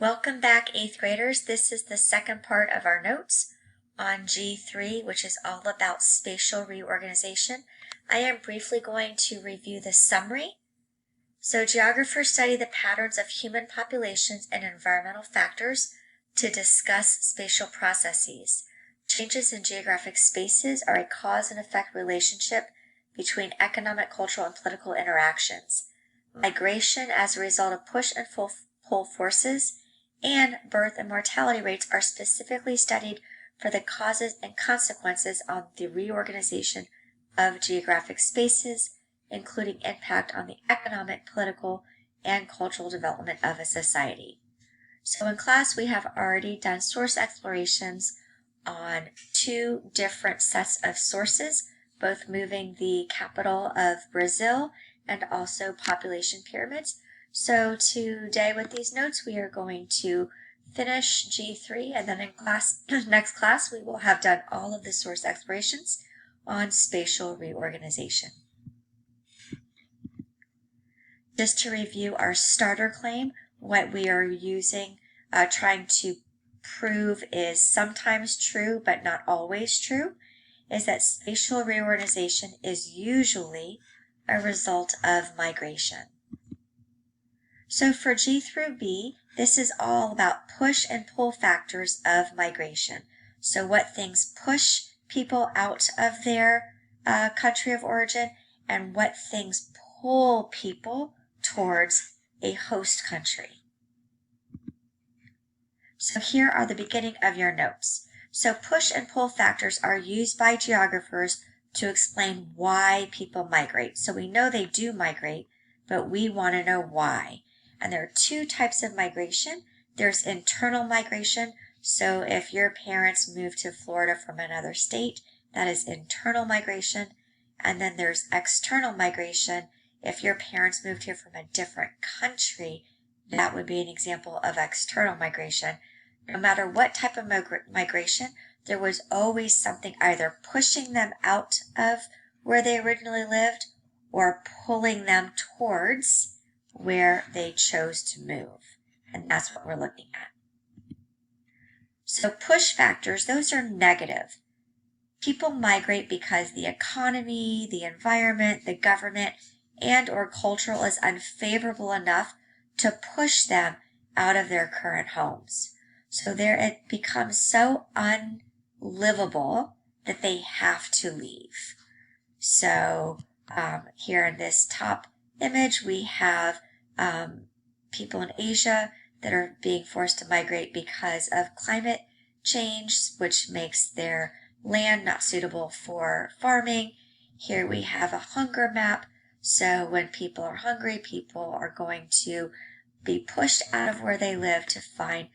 Welcome back, 8th graders. This is the second part of our notes on G3, which is all about spatial reorganization. I am briefly going to review the summary. So geographers study the patterns of human populations and environmental factors to discuss spatial processes. Changes in geographic spaces are a cause and effect relationship between economic, cultural, and political interactions. Migration as a result of push and pull forces and birth and mortality rates are specifically studied for the causes and consequences on the reorganization of geographic spaces, including impact on the economic, political, and cultural development of a society. So in class, we have already done source explorations on two different sets of sources, both moving the capital of Brazil and also population pyramids. So today with these notes, we are going to finish G3, and then in next class, we will have done all of the source explorations on spatial reorganization. Just to review our starter claim, what we are using, trying to prove is sometimes true, but not always true, is that spatial reorganization is usually a result of migration. So for G through B, this is all about push and pull factors of migration. So what things push people out of their country of origin and what things pull people towards a host country. So here are the beginning of your notes. So push and pull factors are used by geographers to explain why people migrate. So we know they do migrate, but we want to know why. And there are two types of migration. There's internal migration. So if your parents move to Florida from another state, that is internal migration. And then there's external migration. If your parents moved here from a different country, that would be an example of external migration. No matter what type of migration, there was always something either pushing them out of where they originally lived or pulling them towards where they chose to move. And that's what we're looking at. So push factors, those are negative. People migrate because the economy, the environment, the government, and or cultural is unfavorable enough to push them out of their current homes. So there it becomes so unlivable that they have to leave. So here in this top image, we have people in Asia that are being forced to migrate because of climate change, which makes their land not suitable for farming. Here we have a hunger map. So when people are hungry, people are going to be pushed out of where they live to find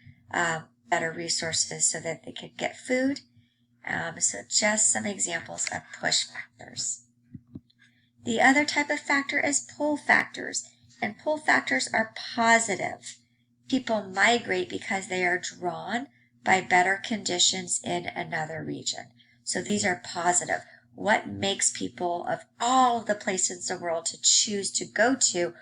better resources so that they could get food. So just some examples of push factors. The other type of factor is pull factors, and pull factors are positive. People migrate because they are drawn by better conditions in another region. So these are positive. What makes people of all the places in the world to choose to go to?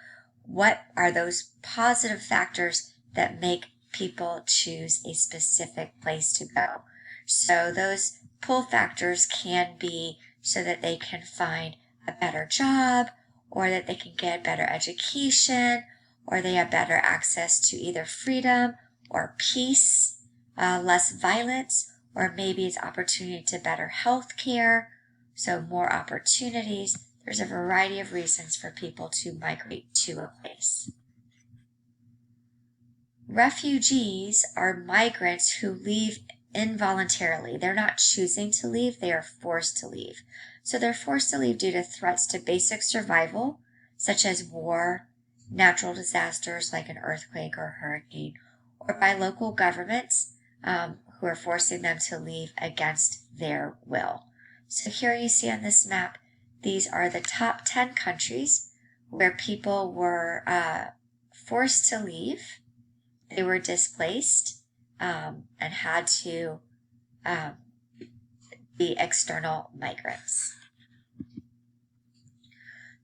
What are those positive factors that make people choose a specific place to go? So those pull factors can be so that they can find a better job, or that they can get better education, or they have better access to either freedom or peace, less violence, or maybe it's opportunity to better health care, so more opportunities. There's a variety of reasons for people to migrate to a place. Refugees are migrants who leave involuntarily. They're not choosing to leave, they are forced to leave. So they're forced to leave due to threats to basic survival, such as war, natural disasters like an earthquake or hurricane, or by local governments who are forcing them to leave against their will. So here you see on this map, these are the top 10 countries where people were forced to leave. They were displaced and had to be external migrants.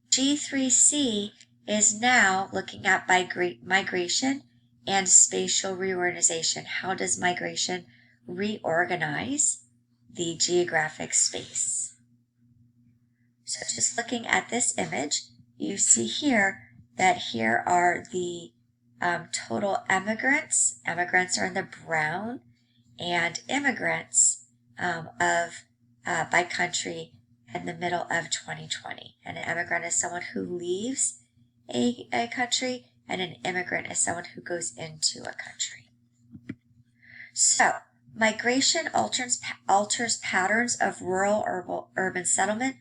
G3C is now looking at migration and spatial reorganization. How does migration reorganize the geographic space? So just looking at this image, you see here that here are the total emigrants. Emigrants are in the brown, and immigrants by country in the middle of 2020. And an immigrant is someone who leaves a country, and an immigrant is someone who goes into a country. So, migration alters patterns of rural urban settlement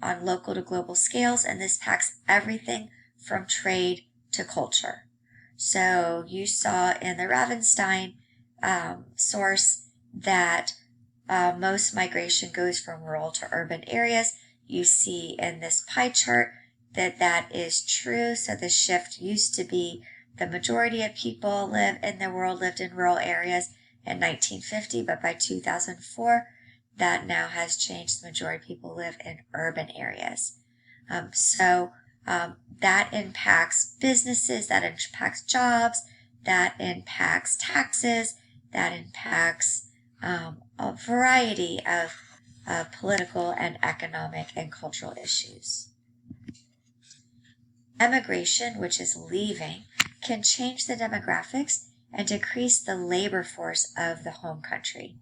on local to global scales, and this impacts everything from trade to culture. So you saw in the Ravenstein source that most migration goes from rural to urban areas. You see in this pie chart that that is true. So the shift used to be the majority of people in the world lived in rural areas in 1950, but by 2004, that now has changed. The majority of people live in urban areas. That impacts businesses, that impacts jobs, that impacts taxes, that impacts a variety of political and economic and cultural issues. Emigration, which is leaving, can change the demographics and decrease the labor force of the home country.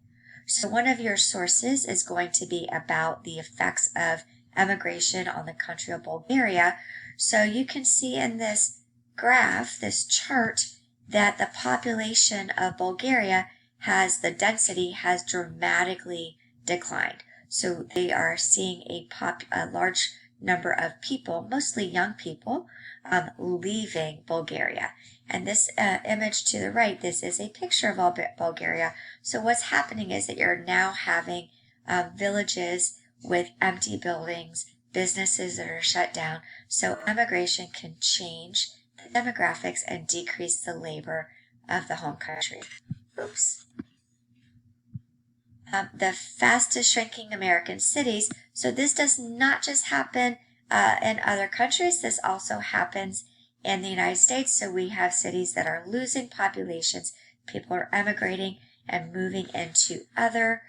So one of your sources is going to be about the effects of emigration on the country of Bulgaria. So you can see in this graph, this chart, that the population of Bulgaria the density has dramatically declined. So they are seeing a large number of people, mostly young people, leaving Bulgaria. And this image to the right, this is a picture of Bulgaria. So what's happening is that you're now having villages with empty buildings, businesses that are shut down. So emigration can change the demographics and decrease the labor of the home country. Oops. The fastest shrinking American cities. So this does not just happen in other countries. This also happens in the United States. So we have cities that are losing populations. People are emigrating and moving into other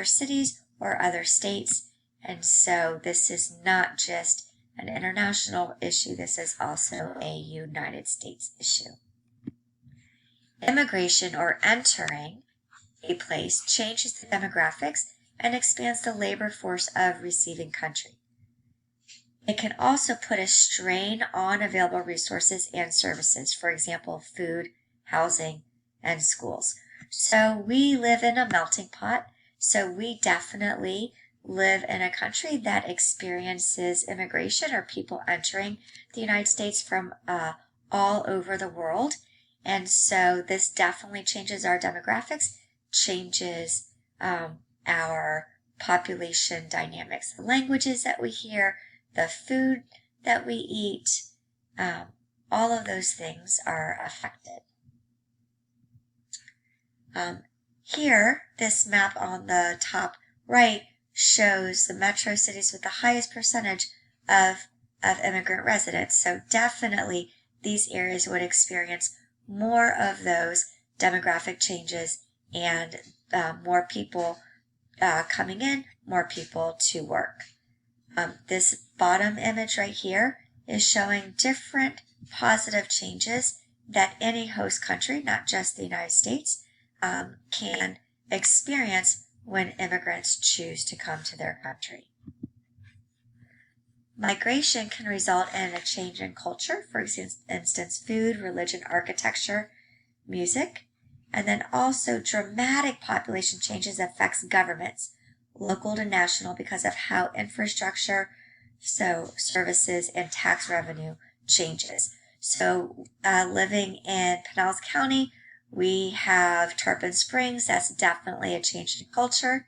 cities or other states. And so this is not just an international issue. This is also a United States issue. Immigration, or entering a place, changes the demographics and expands the labor force of receiving country. It can also put a strain on available resources and services, for example, food, housing, and schools. So we live in a melting pot, so we definitely live in a country that experiences immigration or people entering the United States from all over the world. And so this definitely changes our demographics, changes our population dynamics, the languages that we hear, the food that we eat, all of those things are affected. Here, this map on the top right shows the metro cities with the highest percentage of immigrant residents. So definitely these areas would experience more of those demographic changes and more people coming in, more people to work. This bottom image right here is showing different positive changes that any host country, not just the United States, can experience when immigrants choose to come to their country. Migration can result in a change in culture, for instance, food, religion, architecture, music, and then also dramatic population changes affects governments, local to national, because of how infrastructure, so services and tax revenue changes. So living in Pinellas County, we have Tarpon Springs. That's definitely a change in culture.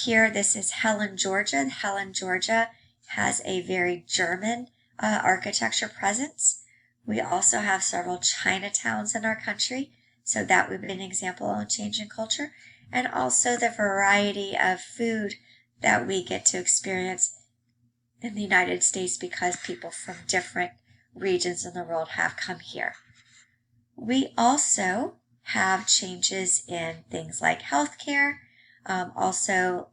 Here, this is Helen, Georgia. Helen, Georgia has a very German architecture presence. We also have several Chinatowns in our country, so that would be an example of a change in culture. And also the variety of food that we get to experience in the United States because people from different regions in the world have come here. We also have changes in things like healthcare, also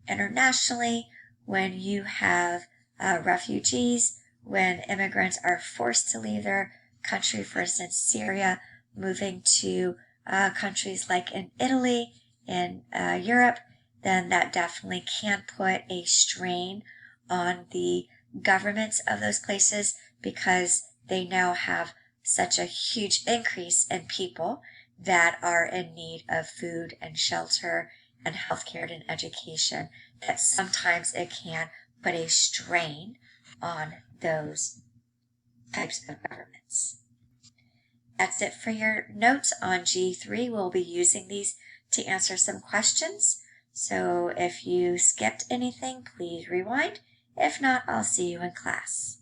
internationally, when you have refugees, when immigrants are forced to leave their country, for instance, Syria, moving to countries like in Italy, in Europe, then that definitely can put a strain on the governments of those places because they now have such a huge increase in people that are in need of food and shelter and healthcare and education that sometimes it can put a strain on those types of governments. That's it for your notes on G3. We'll be using these to answer some questions. So if you skipped anything, please rewind. If not, I'll see you in class.